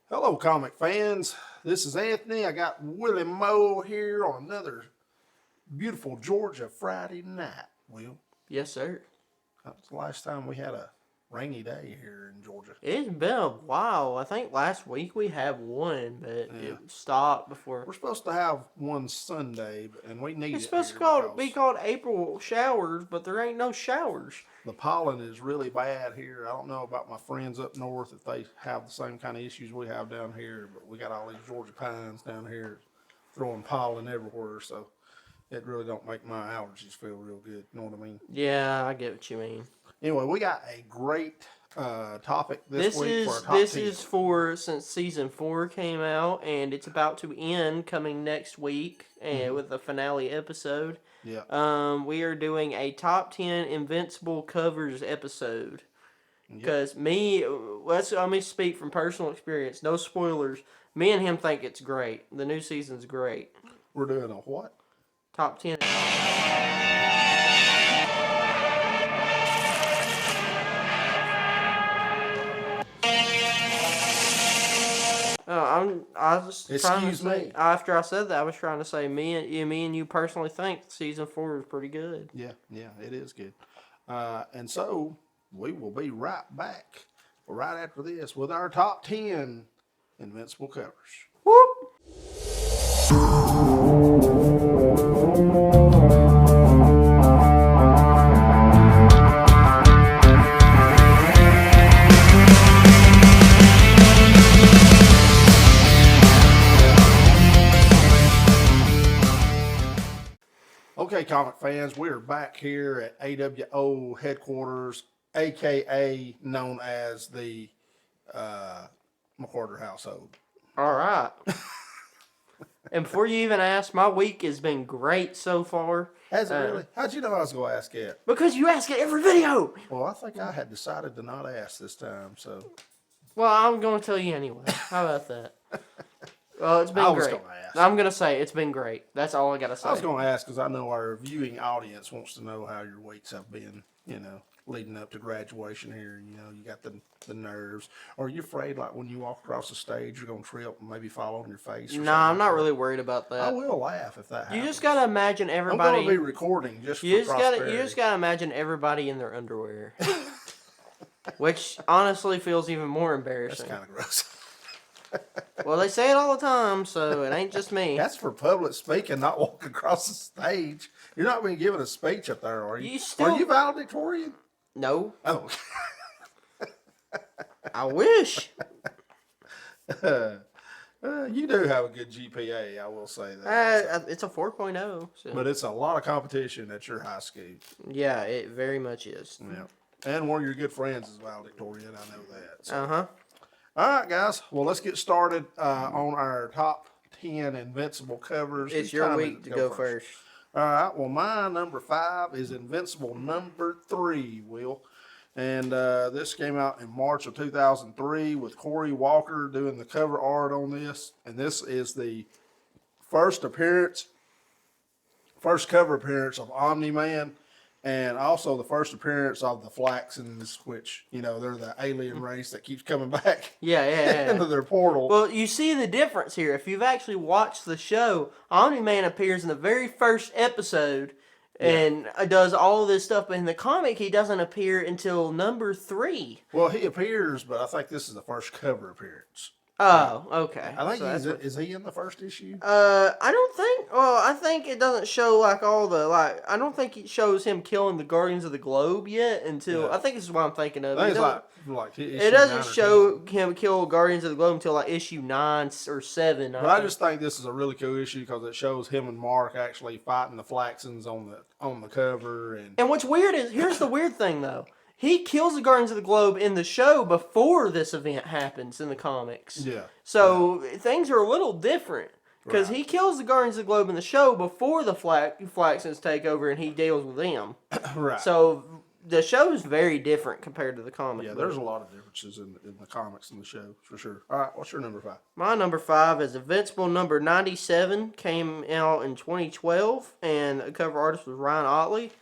Hello, comic fans. This is Anthony. I got Willie Moe here on another beautiful Georgia Friday night. Will, Yes, sir. that was the last time we had a rainy day here in Georgia. It's been a while. I think last week we had one, but Yeah. it stopped before. We're supposed to have one Sunday, and we need It's it supposed here to be because called April showers, but there ain't no showers. the pollen is really bad here. I don't know about my friends up north if they have the same kind of issues we have down here, but we got all these Georgia pines down here throwing pollen everywhere, so it really don't make my allergies feel real good. You know what I mean? Yeah, I get what you mean. Anyway, we got a great topic this week for our top This 10. is for since season 4 came out, and it's about to end coming next week, and with the finale episode. Yeah. We are doing a top 10 Invincible covers episode. Because let me speak from personal experience. No spoilers. Me and him think it's great. The new season's great. We're doing a what? Top 10. I was trying to Excuse say, me. after I said that, I was trying to say me and you personally think season 4 is pretty good. Yeah, it is good. And so we will be right back right after this with our top 10 Invincible covers. Whoop! Okay, comic fans, we are back here at AWO headquarters, aka known as the McCarter household. All right. And before you even ask, my week has been great so far. Has it really? How'd you know I was going to ask it? Because you ask it every video. Well, I think I had decided to not ask this time, so. Well, I'm going to tell you anyway. How about that? Well, it's been I was great. gonna ask. I'm going to say it's been great. That's all I got to say. I was going to ask because I know our viewing audience wants to know how your weeks have been, leading up to graduation here. You got the nerves. Or are you afraid, like, when you walk across the stage, you're going to trip and maybe fall on your face? Or Nah, I'm not really worried about that. I will laugh if that happens. You just got to imagine everybody. I'm going to be recording just for prosperity. You just got to imagine everybody in their underwear. Which honestly feels even more embarrassing. That's kind of gross. Well, they say it all the time, so it ain't just me. That's for public speaking, not walking across the stage. You're not being given a speech up there, are you? Are you valedictorian? No. Oh. I wish. You do have a good GPA, I will say that. It's a 4.0. So. But it's a lot of competition at your high school. Yeah, it very much is. Yeah. And one of your good friends is valedictorian, I know that. So. Uh-huh. All right, guys. Well, let's get started on our top 10 Invincible covers. It's your week to go first. All right. Well, my number 5 is Invincible number 3, Will. And this came out in March of 2003 with Corey Walker doing the cover art on this. And this is the first cover appearance of Omni-Man. And also the first appearance of the Flaxens, which, they're the alien race that keeps coming back Yeah. into their portal. Well, you see the difference here. If you've actually watched the show, Omni-Man appears in the very first episode and does all of this stuff. But in the comic, he doesn't appear until number 3. Well, he appears, but I think this is the first cover appearance. Oh, okay. I think is he in the first issue? I don't think. Well, I think it doesn't show I don't think it shows him killing the Guardians of the Globe yet until I think this is what I'm thinking of. I think it doesn't show him kill Guardians of the Globe until like issue 9 or 7. But I just think this is a really cool issue because it shows him and Mark actually fighting the Flaxens on the cover. And what's weird is here's the weird thing though. He kills the Guardians of the Globe in the show before this event happens in the comics. Yeah. So things are a little different. Because he kills the Guardians of the Globe in the show before the Flaxens take over and he deals with them. Right. So the show is very different compared to the comic. Yeah, there's a lot of differences in the comics and the show, for sure. All right, what's your number 5? My number 5 is Invincible number 97. Came out in 2012, and the cover artist was Ryan Otley.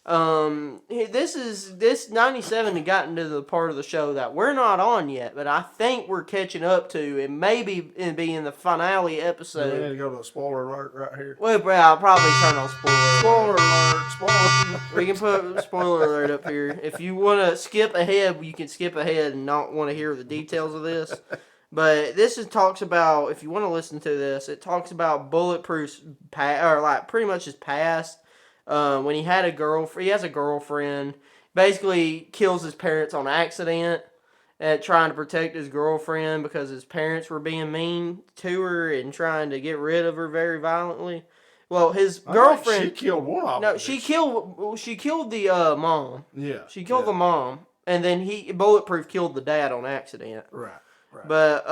This 97 had gotten to the part of the show that we're not on yet, but I think we're catching up to, and maybe be in the finale Do we episode. need to go to a spoiler alert right here? Well, bro, I'll probably turn on spoiler alert. Spoiler alert! Spoiler alert! We can put spoiler alert up here. If you want to skip ahead, you can skip ahead and not want to hear the details of this. But talks about, if you want to listen to this, it talks about Bulletproof's or like pretty much his past. When he had he has a girlfriend. Basically, kills his parents on accident at trying to protect his girlfriend because his parents were being mean to her and trying to get rid of her very violently. Well, his girlfriend. She killed one of them. No, she killed the mom. Yeah. She killed the mom, and then Bulletproof killed the dad on accident. Right. But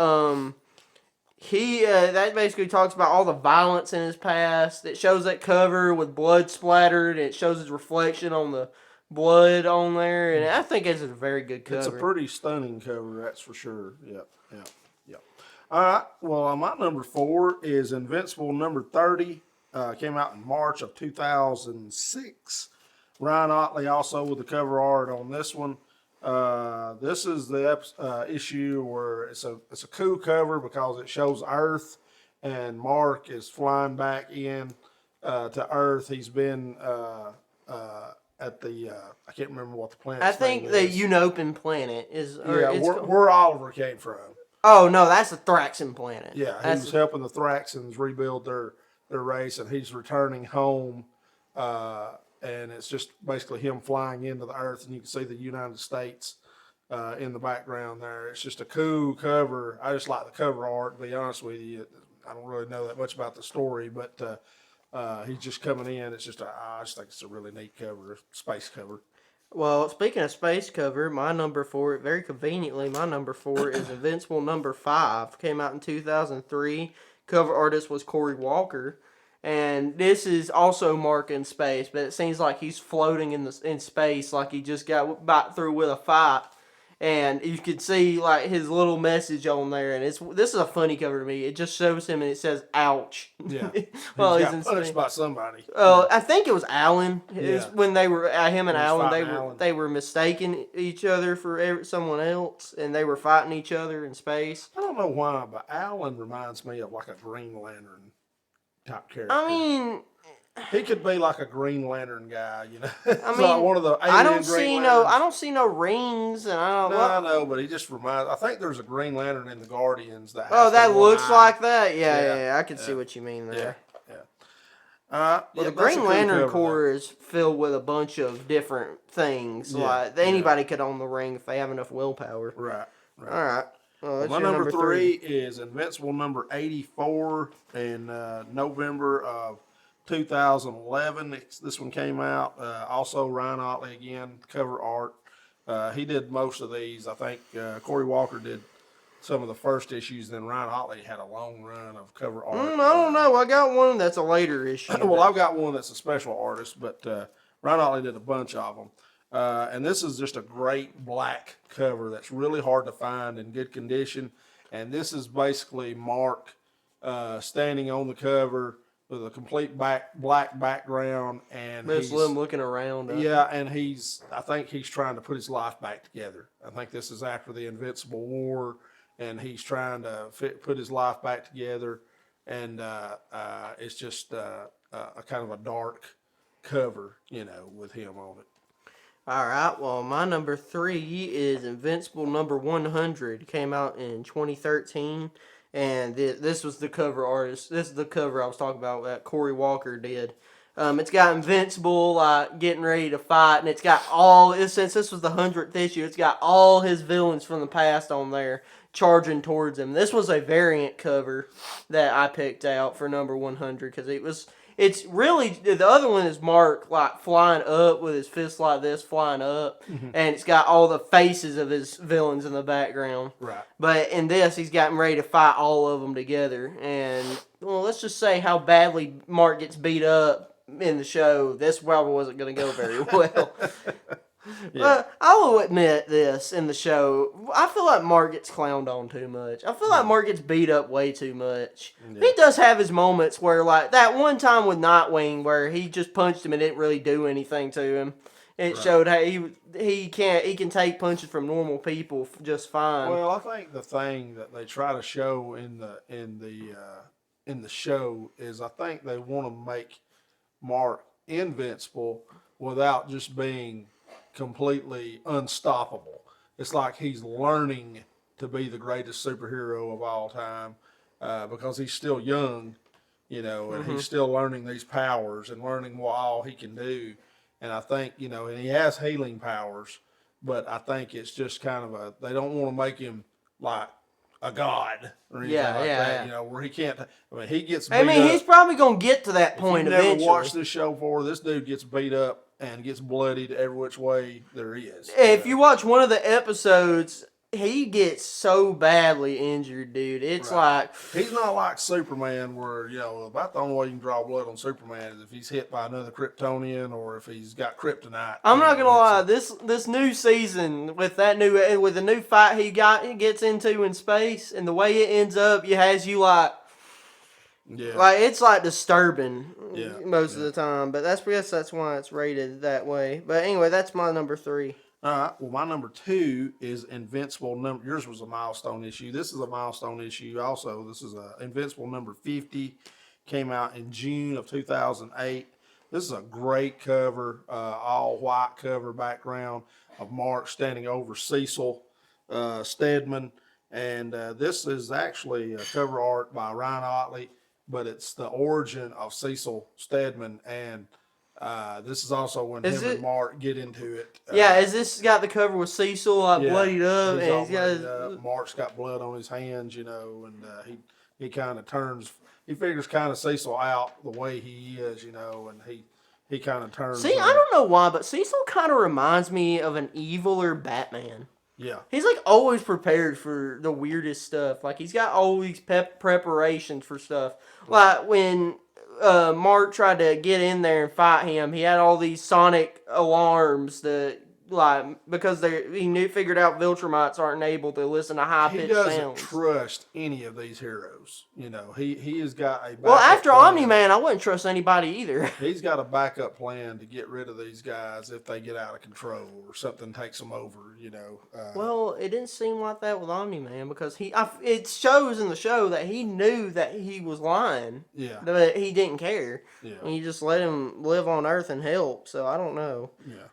that basically talks about all the violence in his past. It shows that cover with blood splattered. And it shows his reflection on the blood on there, and I think it's a very good cover. It's a pretty stunning cover, that's for sure. Yep. All right. Well, my number 4 is Invincible number 30. Came out in March of 2006. Ryan Otley also with the cover art on this one. This is the issue where it's a cool cover because it shows Earth, and Mark is flying back in to Earth. He's been at the I can't remember what the planet. I think the Unopan planet is. Where Oliver came from. Oh no, that's the Thraxan planet. Yeah, he was helping the Thraxans rebuild their race, and he's returning home. And it's just basically him flying into the Earth, and you can see the United States in the background there. It's just a cool cover. I just like the cover art, to be honest with you. I don't really know that much about the story, but he's just coming in. It's just I just think it's a really neat cover, space cover. Well, speaking of space cover, my number 4, very conveniently, my number 4 is Invincible number 5. Came out in 2003. Cover artist was Cory Walker. And this is also Mark in space, but it seems like he's floating in space, like he just got back through with a fight. And you can see like his little message on there, and this is a funny cover to me. It just shows him and it says "ouch." Yeah, well, he's got punished by somebody. I think it was Alan. When they were him and Alan, they were mistaking each other for someone else, and they were fighting each other in space. I don't know why, but Alan reminds me of like a Green Lantern type character. I mean, he could be like a Green Lantern guy, you know. I mean, like one of the I don't see no rings, and I know, but he just reminds. I think there's a Green Lantern in the Guardians that. That looks like that. Yeah, I can see what you mean there. Yeah. The Green Lantern Corps is filled with a bunch of different things. Like anybody could own the ring if they have enough willpower. Right. All right. Well, my number 3 is Invincible number 84 in November of 2011. This one came out. Also Ryan Otley again, cover art. He did most of these. I think Cory Walker did some of the first issues. Then Ryan Otley had a long run of cover art. I don't know. I got one that's a later issue. Well, I've got one that's a special artist, but Ryan Otley did a bunch of them. And this is just a great black cover that's really hard to find in good condition. And this is basically Mark standing on the cover with a complete black background, and he's looking around. Yeah, and I think he's trying to put his life back together. I think this is after the Invincible War, and he's trying to put his life back together. And it's just a kind of a dark cover, with him on it. All right, well, my number 3 is Invincible number 100. It came out in 2013, and this was the cover artist. This is the cover I was talking about that Cory Walker did. It's got Invincible getting ready to fight, and it's got since this was the 100th issue, it's got all his villains from the past on there charging towards him. This was a variant cover that I picked out for number 100 because it's really, the other one is Mark like flying up with his fist like this, flying up, and it's got all the faces of his villains in the background. Right. But in this, he's gotten ready to fight all of them together. And, well, let's just say how badly Mark gets beat up in the show, this probably wasn't going to go very well. Yeah. I will admit this in the show. I feel like Mark gets clowned on too much. I feel like Mark gets beat up way too much. Yeah. He does have his moments where, like that one time with Nightwing, where he just punched him and didn't really do anything to him. It showed how he can take punches from normal people just fine. Well, I think the thing that they try to show in the show is I think they want to make Mark invincible without just being completely unstoppable. It's like he's learning to be the greatest superhero of all time because he's still young, and he's still learning these powers and learning what all he can do. And I think, and he has healing powers, but I think it's just kind of they don't want to make him like a god or anything that, where he can't. I mean, he gets beat up. He's probably gonna get to that point If you've eventually. never watched this show before, this dude gets beat up and gets bloodied every which way there is. If you watch one of the episodes, he gets so badly injured, dude. It's like he's not like Superman, where about the only way you can draw blood on Superman is if he's hit by another Kryptonian or if he's got kryptonite. I'm not gonna lie, this new season with the new fight he gets into in space and the way it ends up, it has you like it's like disturbing most of the time. But that's why it's rated that way. But anyway, that's my number 3. All right. Well, my number 2 is Invincible. Yours was a milestone issue. This is a milestone issue also. This is Invincible number 50. Came out in June of 2008. This is a great cover, all white cover background of Mark standing over Cecil Stedman. And this is actually a cover art by Ryan Otley, but it's the origin of Cecil Stedman. And this is also when and Mark get into it. Is this got the cover with Cecil bloodied up? Mark's got blood on his hands, and he kind of turns. He figures kind of Cecil out the way he is, and he kind of turns. See, I don't know why, but Cecil kind of reminds me of an eviler Batman. Yeah. He's like always prepared for the weirdest stuff. Like he's got all these preparations for stuff. Like when Mark tried to get in there and fight him, he had all these sonic alarms that because he figured out Viltrumites aren't able to listen to high pitched sounds. He doesn't trust any of these heroes. He has got a after Omni-Man, I wouldn't trust anybody either. He's got a backup plan to get rid of these guys if they get out of control or something takes them over. Well, it didn't seem like that with Omni-Man because it shows in the show that he knew that he was lying. Yeah. But he didn't care. Yeah. And he just let him live on Earth and help. So I don't know. Yeah.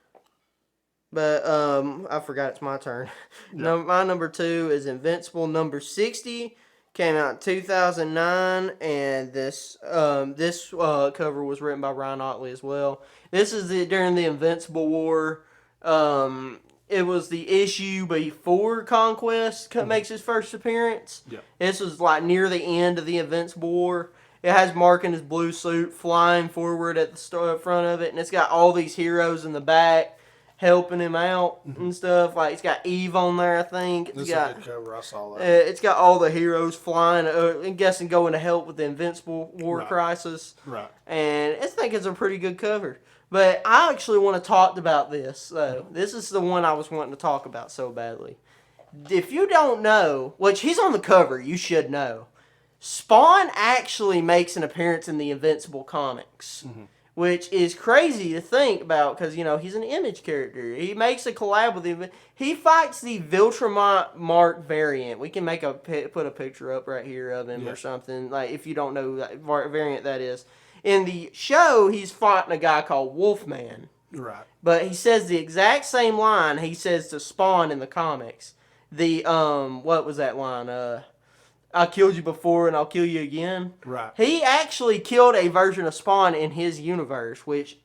But I forgot it's my turn. Yeah. My number 2 is Invincible number 60. Came out in 2009, and this cover was written by Ryan Otley as well. This is during the Invincible War. It was the issue before Conquest makes his first appearance. Yeah. This was like near the end of the Invincible War. It has Mark in his blue suit flying forward at the front of it, and it's got all these heroes in the back helping him out and stuff. Like it's got Eve on there, I think. This is a good cover. I saw that. It's got all the heroes flying. I'm guessing going to help with the Invincible War crisis. Right. And I think it's a pretty good cover. But I actually want to talk about this. So this is the one I was wanting to talk about so badly. If you don't know, which he's on the cover, you should know. Spawn actually makes an appearance in the Invincible comics. Mm-hmm. Which is crazy to think about because, he's an Image character. He makes a collab with him. He fights the Viltrumite Mark variant. We can put a picture up right here of him or something, like if you don't know that variant that is. In the show, he's fighting a guy called Wolfman. Right. But he says the exact same line he says to Spawn in the comics. What was that line? I killed you before and I'll kill you again. Right. He actually killed a version of Spawn in his universe, which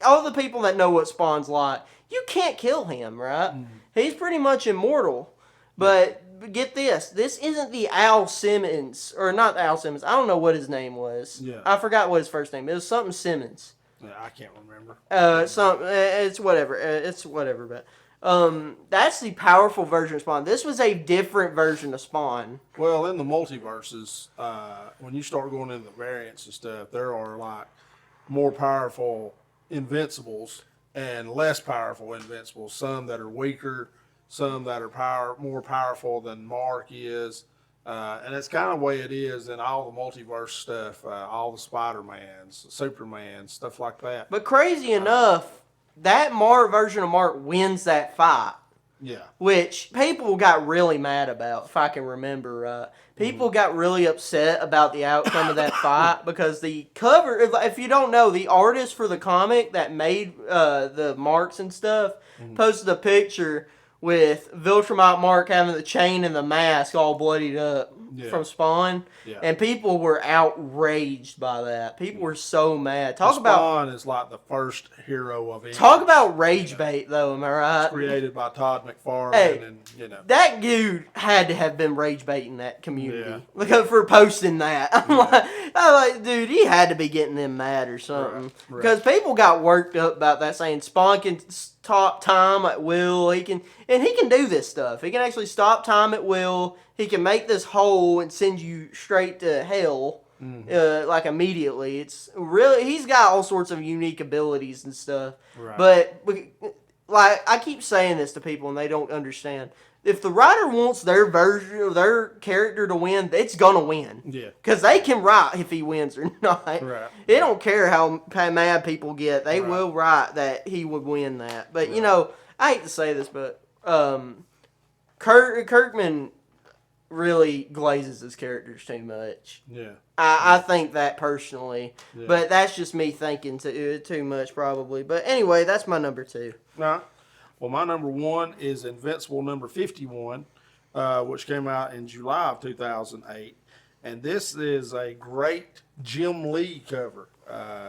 all the people that know what Spawn's like, you can't kill him, right? Mm. He's pretty much immortal. But get this. This isn't the Al Simmons, or not Al Simmons. I don't know what his name was. Yeah. I forgot what his first name is. It was something Simmons. Yeah, I can't remember. It's whatever, but... that's the powerful version of Spawn. This was a different version of Spawn. Well, in the multiverses, when you start going into the variants and stuff, there are like more powerful Invincibles and less powerful Invincibles. Some that are weaker, some that are more powerful than Mark is. And it's kind of the way it is in all the multiverse stuff, all the Spider-Mans, Superman, stuff like that. But crazy enough, that Mark version of Mark wins that fight. Yeah. Which people got really mad about, if I can remember right. People got really upset about the outcome of that fight because the cover, if you don't know, the artist for the comic that made the marks and stuff posted a picture with Viltrumite Mark having the chain and the mask all bloodied up from Spawn. Yeah. And people were outraged by that. People were so mad. Spawn is like the first hero of Image. Talk about rage bait, though, am I right? It's created by Todd McFarlane, and that dude had to have been rage baiting that community for posting that. I'm like, dude, he had to be getting them mad or something because people got worked up about that, saying Spawn can stop time at will. He can do this stuff. He can actually stop time at will. He can make this hole and send you straight to hell. Like immediately. It's really, he's got all sorts of unique abilities and stuff. Right. But like I keep saying this to people and they don't understand. If the writer wants their version of their character to win, it's gonna win. Yeah. Because they can write if he wins or not. Right. They don't care how mad people get. They will write that he would win that. But I hate to say this, but Kirkman really glazes his characters too much. Yeah. I think that personally. Yeah. But that's just me thinking too much probably. But anyway, that's my number 2. Well, my number 1 is Invincible number 51, which came out in July of 2008. And this is a great Jim Lee cover,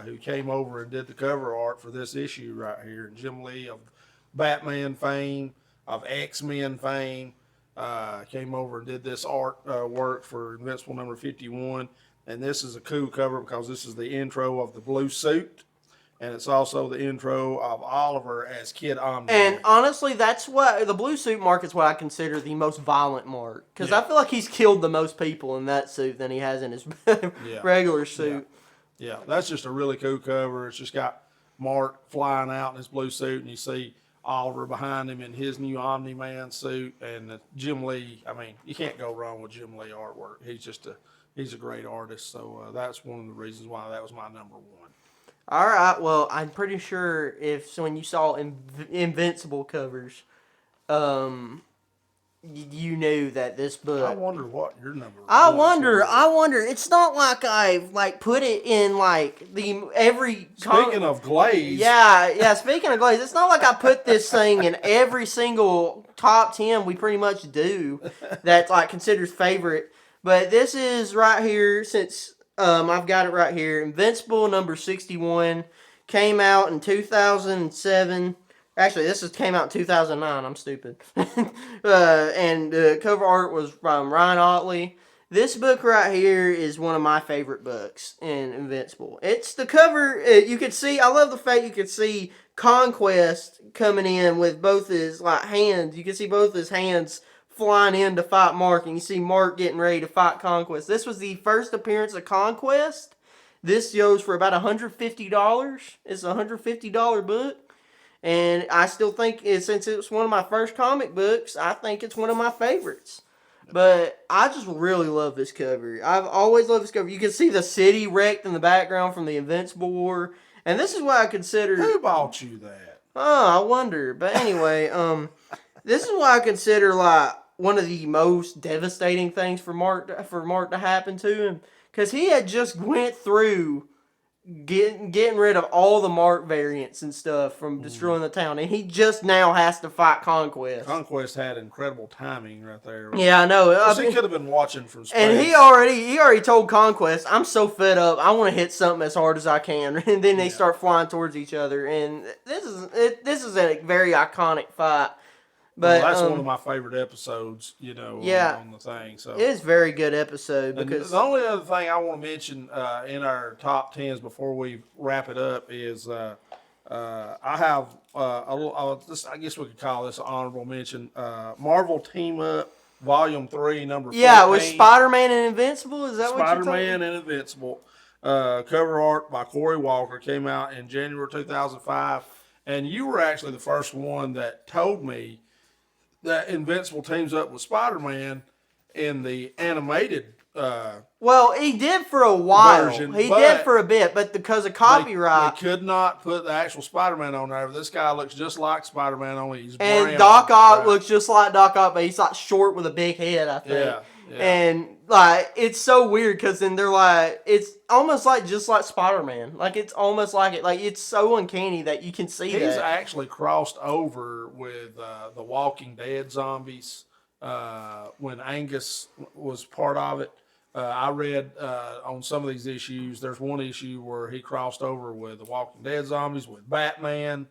who came over and did the cover art for this issue right here. And Jim Lee of Batman fame, of X-Men fame, came over and did this art work for Invincible number 51. And this is a cool cover because this is the intro of the blue suit. And it's also the intro of Oliver as Kid Omni. And honestly, that's what the blue suit mark is what I consider the most violent mark. Because I feel like he's killed the most people in that suit than he has in his regular suit. Yeah, that's just a really cool cover. It's just got Mark flying out in his blue suit, and you see Oliver behind him in his new Omni-Man suit. And Jim Lee, I mean, you can't go wrong with Jim Lee artwork. He's a great artist. So that's one of the reasons why that was my number 1. All right, well, I'm pretty sure when you saw Invincible covers, you knew that this book. I wonder what your number. I wonder. It's not like I've put it in every. Speaking of glaze. Yeah. Speaking of glaze, it's not like I put this thing in every single top 10 we pretty much do. That's considered favorite, but this is right here since. I've got it right here. Invincible number 61 came out in 2007. Actually, came out in 2009. I'm stupid. And the cover art was from Ryan Otley. This book right here is one of my favorite books in Invincible. It's the cover. You could see. I love the fact you could see Conquest coming in with both his hands. You can see both his hands flying in to fight Mark, and you see Mark getting ready to fight Conquest. This was the first appearance of Conquest. This goes for about $150. It's a $150 book, and I still think, since it's one of my first comic books, I think it's one of my favorites. But I just really love this cover. I've always loved this cover. You can see the city wrecked in the background from the Invincible War, and this is what I consider... Who bought you that? Oh, I wonder. But anyway, this is what I consider one of the most devastating things for Mark to happen to him, because he had just went through getting rid of all the Mark variants and stuff from destroying the town, and he just now has to fight Conquest. Conquest had incredible timing right there. Yeah, I know. He could have been watching from space. And he already told Conquest, "I'm so fed up. I want to hit something as hard as I can." And then they start flying towards each other, and this is a very iconic fight. But that's one of my favorite episodes, on the thing. So it is a very good episode. Because the only other thing I want to mention in our top 10s before we wrap it up is I have a little. I guess we could call this an honorable mention. Marvel Team Up Volume 3, number 14. Yeah, with Spider-Man and Invincible. Is that what you're talking? Spider-Man and Invincible. Cover art by Corey Walker, came out in January 2005. And you were actually the first one that told me that Invincible teams up with Spider-Man in the animated Well, he did for a while. version, He but did for a bit, but because of copyright. They could not put the actual Spider-Man on there. This guy looks just like Spider-Man, only he's And brown. Doc Ock looks just like Doc Ock, but he's like short with a big head, I think. Yeah. And like it's so weird because then they're like, it's almost like just like Spider-Man. Like it's almost like it. Like it's so uncanny that you can see He's that. actually crossed over with the Walking Dead zombies when Angus was part of it. I read on some of these issues, there's one issue where he crossed over with the Walking Dead zombies, with Batman.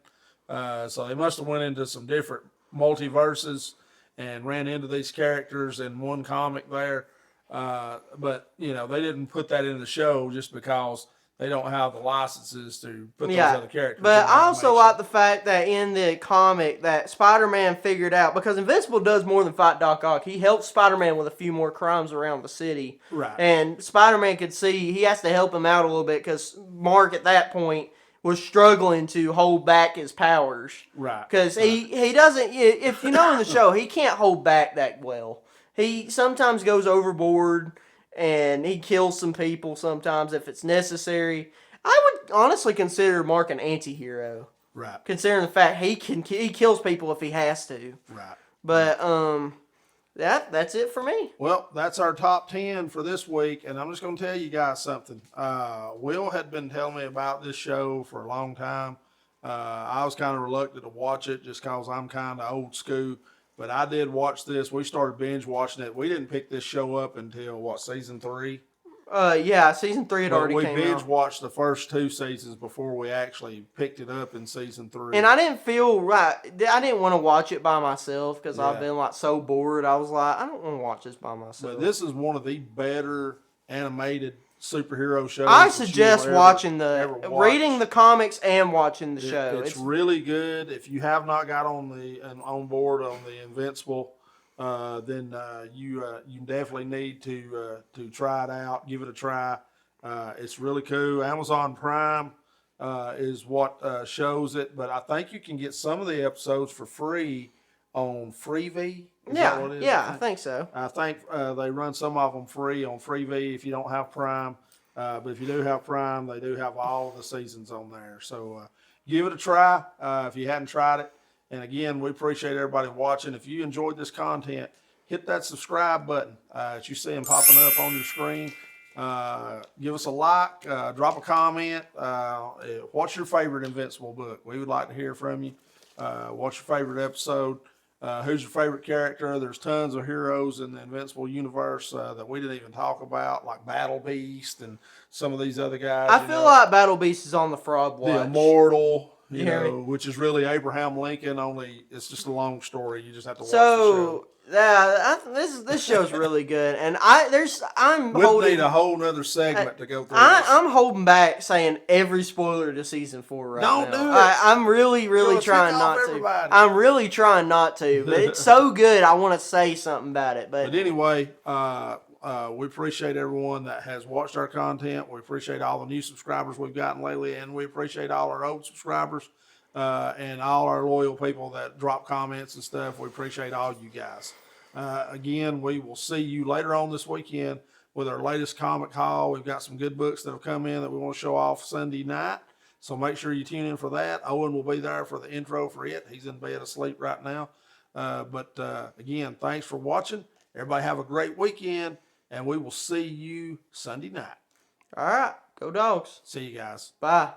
So they must have went into some different multiverses and ran into these characters in one comic there. But, you know, they didn't put that in the show just because they don't have the licenses to put those other characters but in I also animation. like the fact that in the comic that Spider-Man figured out, because Invincible does more than fight Doc Ock. He helps Spider-Man with a few more crimes around the city. Right. And Spider-Man could see he has to help him out a little bit because Mark at that point was struggling to hold back his powers. Right. Because he doesn't, if you know in the show, he can't hold back that well. He sometimes goes overboard and he kills some people sometimes if it's necessary. I would honestly consider Mark an anti-hero. Right. Considering the fact he kills people if he has to. Right. But that's it for me. Well, that's our top 10 for this week, and I'm just going to tell you guys something. Will had been telling me about this show for a long time. I was kind of reluctant to watch it just because I'm kind of old school, but I did watch this. We started binge watching it. We didn't pick this show up until, season 3? Yeah, season 3 had already came out. We binge watched the first 2 seasons before we actually picked it up in season 3. And I didn't feel right. I didn't want to watch it by myself because I've Yeah. been like so bored. I was like, I don't want to watch this by myself. But this is one of the better animated superhero shows. I that suggest you'll watching ever watch. reading the comics and watching the show. It's really good. If you have not got on board on the Invincible, then you definitely need to try it out. Give it a try. It's really cool. Amazon Prime is what shows it, but I think you can get some of the episodes for free on Freevee. Is that what it is? I think so. I think they run some of them free on Freevee if you don't have Prime. But if you do have Prime, they do have all of the seasons on there. So give it a try if you hadn't tried it. And again, we appreciate everybody watching. If you enjoyed this content, hit that subscribe button that you see them popping up on your screen. Give us a like, drop a comment. What's your favorite Invincible book? We would like to hear from you. What's your favorite episode? Who's your favorite character? There's tons of heroes in the Invincible universe that we didn't even talk about, like Battle Beast and some of these other guys. I feel like Battle Beast is on the fraud watch. The Immortal, which is really Abraham Lincoln, only it's just a long story. You just have to watch the show. Yeah, this show's really good, and We'll need a whole nother segment to go through. I'm holding back saying every spoiler to season 4 right now. Don't do it. I'm really trying not to. I'm really trying not to, but it's so good. I want to say something about it, but anyway, we appreciate everyone that has watched our content. We appreciate all the new subscribers we've gotten lately, and we appreciate all our old subscribers. And all our loyal people that drop comments and stuff. We appreciate all you guys. Again, we will see you later on this weekend with our latest comic haul. We've got some good books that have come in that we want to show off Sunday night. So make sure you tune in for that. Owen will be there for the intro for it. He's in bed asleep right now. But again, thanks for watching. Everybody have a great weekend, and we will see you Sunday night. all right, go Dogs. See you guys. Bye.